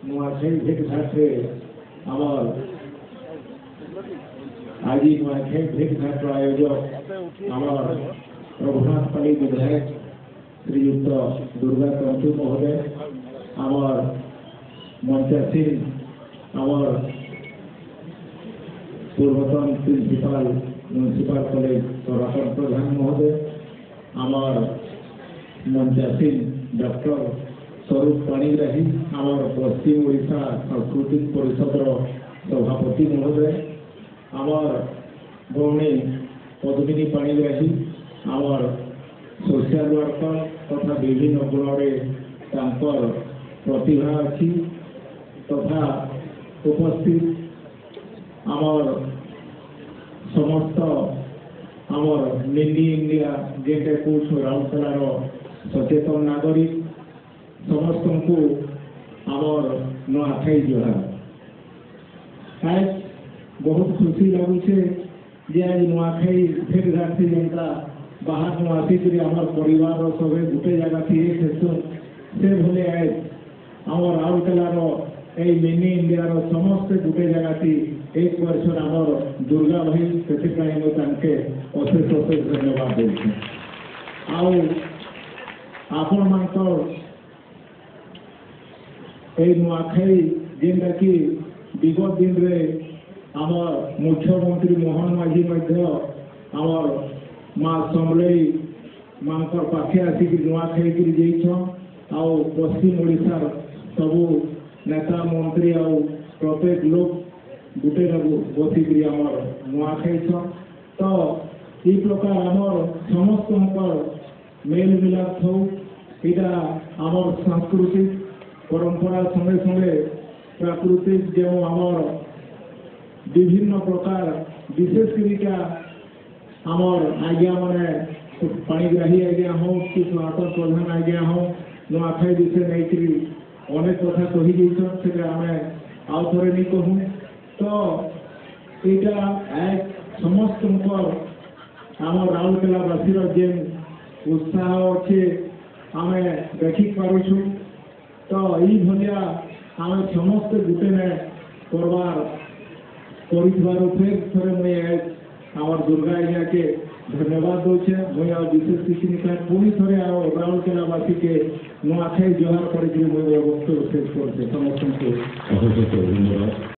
नुआखाई भेट घाटे आमर आज नुआखाई भेट घाट आयोजक आमर रघुनाथ पाली विधायक श्रीयुक्त दुर्गा कंचु महोदय आमर मंचासीन आमर पूर्वतन प्रिंसिपाल म्यूनिसिपल कॉलेज सरासन प्रधान महोदय आमर मंचासीन डॉक्टर स्वरूप पाणिग्राही आमर पश्चिम ओडिशा सांस्कृतिक परिषद सभापति महोदय आमर भौणी पद्मिनी पाणिग्राही आमर सोशल वर्कर तथा विभिन्न गुणरे प्रतिभा अच्छी तथा उपस्थित आमर समस्त आमर मिनी इंडिया जेटे कुछ राउरकेलार सचेतन नागरिक समस्त को आमर नुआखाई जुहार। आज बहुत खुशी लगुचे जे आज नुआखाई भेट घाट से जेनता बाहर नु आसिक आमर परिवार सबे गोटे जगह थी से भले आज आमर राउरकेलार ए मिनी इंडिया समस्त गोटे जगह थी एक वर्ष आमर दुर्गा भाई से अशेष अशेष धन्यवाद देते आपण मानकर नुआखाई जेनटा कि विगत दिन रे आमर मुख्यमंत्री मोहन माझी आमर माँ समलई मांकर पाखे आसिक नुआखाई कर पश्चिम ओडिशार सबू नेता मंत्री आ प्रत्येक लोग गोटे बसिक नुआखाई तो ये प्रकार आमर समस्त मेल मिलाप हो यहाँ आमर सांस्कृतिक परंपरा संगे संगे प्राकृतिक जो आमर विभिन्न प्रकार विशेषकर आमर आज्ञा मैंने पाणिग्राही आज्ञा हो कि सनातन प्रधान आज्ञा हो नुआखाई विषय नहीं अनेक कथा कही से आम आउ थे नहीं कहूँ तो यहाँ समस्त आम राउरकेलावासीर जेन उत्साह अच्छे आम देखी पारुछु तो यही भाया आम समस्त गोटे करवार फिर थे मुझे आमर दुर्गा आज्ञा के धन्यवाद दूचे मुझे विशेष किसी नहीं पुणी थे राउरकेलावासी के नुआखाई जुहार कर मुझे वक्त शेष करते समस्त।